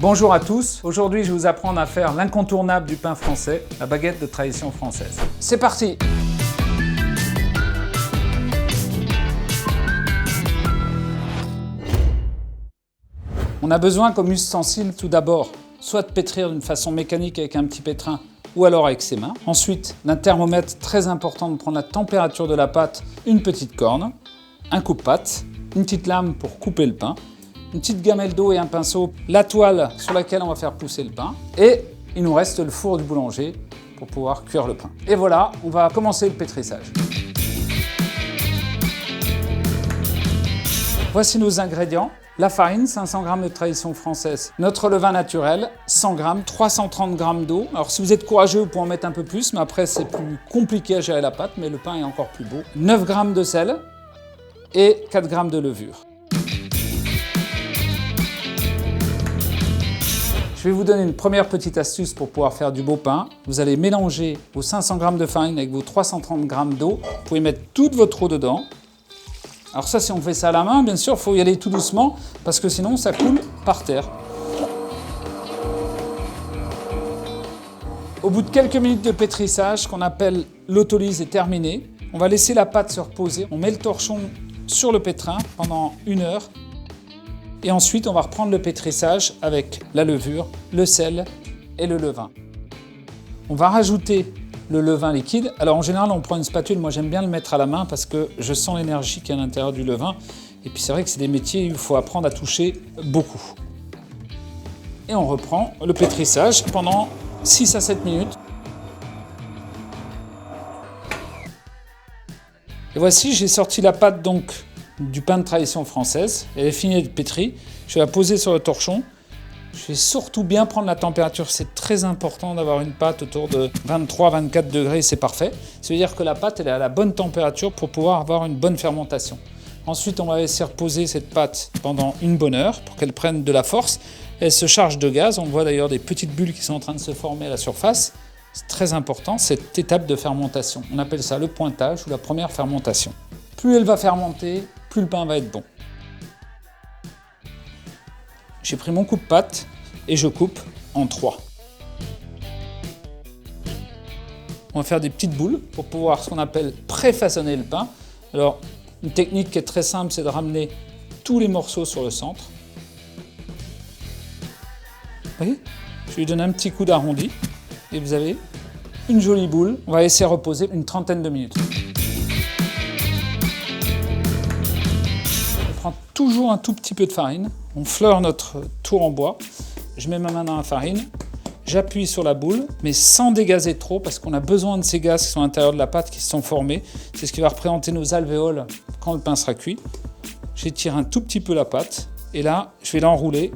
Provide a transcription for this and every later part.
Bonjour à tous, aujourd'hui je vais vous apprendre à faire l'incontournable du pain français, la baguette de tradition française. C'est parti! On a besoin comme ustensile tout d'abord, soit de pétrir d'une façon mécanique avec un petit pétrin ou alors avec ses mains. Ensuite, d'un thermomètre très important de prendre la température de la pâte, une petite corne, un coupe-pâte, une petite lame pour couper le pain, une petite gamelle d'eau et un pinceau, la toile sur laquelle on va faire pousser le pain et il nous reste le four du boulanger pour pouvoir cuire le pain. Et voilà, on va commencer le pétrissage. Voici nos ingrédients. La farine, 500 g de tradition française. Notre levain naturel, 100 g, 330 g d'eau. Alors si vous êtes courageux, vous pouvez en mettre un peu plus, mais après c'est plus compliqué à gérer la pâte, mais le pain est encore plus beau. 9 g de sel et 4 g de levure. Je vais vous donner une première petite astuce pour pouvoir faire du beau pain. Vous allez mélanger vos 500 g de farine avec vos 330 g d'eau. Vous pouvez mettre toute votre eau dedans. Alors ça, si on fait ça à la main, bien sûr, il faut y aller tout doucement parce que sinon, ça coule par terre. Au bout de quelques minutes de pétrissage, qu'on appelle l'autolyse est terminée, on va laisser la pâte se reposer. On met le torchon sur le pétrin pendant 1 heure. Et ensuite, on va reprendre le pétrissage avec la levure, le sel et le levain. On va rajouter le levain liquide. Alors en général, on prend une spatule. Moi, j'aime bien le mettre à la main parce que je sens l'énergie qu'il y a à l'intérieur du levain. Et puis c'est vrai que c'est des métiers où il faut apprendre à toucher beaucoup. Et on reprend le pétrissage pendant 6 à 7 minutes. Et voici, j'ai sorti la pâte donc du pain de tradition française. Elle est finie d'être pétrie. Je vais la poser sur le torchon. Je vais surtout bien prendre la température. C'est très important d'avoir une pâte autour de 23-24 degrés, c'est parfait. Ça veut dire que la pâte elle est à la bonne température pour pouvoir avoir une bonne fermentation. Ensuite, on va laisser reposer cette pâte pendant une bonne heure pour qu'elle prenne de la force. Elle se charge de gaz. On voit d'ailleurs des petites bulles qui sont en train de se former à la surface. C'est très important, cette étape de fermentation. On appelle ça le pointage ou la première fermentation. Plus elle va fermenter, plus le pain va être bon. J'ai pris mon coupe-pâte et je coupe en 3. On va faire des petites boules pour pouvoir ce qu'on appelle pré-façonner le pain. Alors, une technique qui est très simple, c'est de ramener tous les morceaux sur le centre. Vous voyez ? Je lui donne un petit coup d'arrondi et vous avez une jolie boule. On va laisser reposer une trentaine de minutes. On prend toujours un tout petit peu de farine. On fleure notre tour en bois. Je mets ma main dans la farine. J'appuie sur la boule, mais sans dégazer trop, parce qu'on a besoin de ces gaz qui sont à l'intérieur de la pâte, qui se sont formés. C'est ce qui va représenter nos alvéoles quand le pain sera cuit. J'étire un tout petit peu la pâte. Et là, je vais l'enrouler.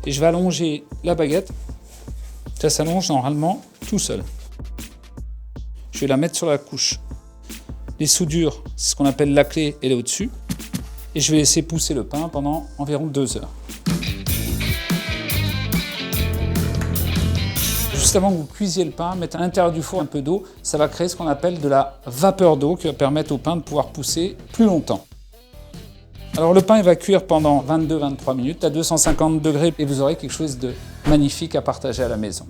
Et je vais allonger la baguette. Ça s'allonge normalement tout seul. Je vais la mettre sur la couche. Les soudures, c'est ce qu'on appelle la clé, elle est au-dessus. Et je vais laisser pousser le pain pendant environ 2 heures. Juste avant que vous cuisiez le pain, mettez à l'intérieur du four un peu d'eau. Ça va créer ce qu'on appelle de la vapeur d'eau qui va permettre au pain de pouvoir pousser plus longtemps. Alors le pain il va cuire pendant 22-23 minutes à 250 degrés et vous aurez quelque chose de magnifique à partager à la maison.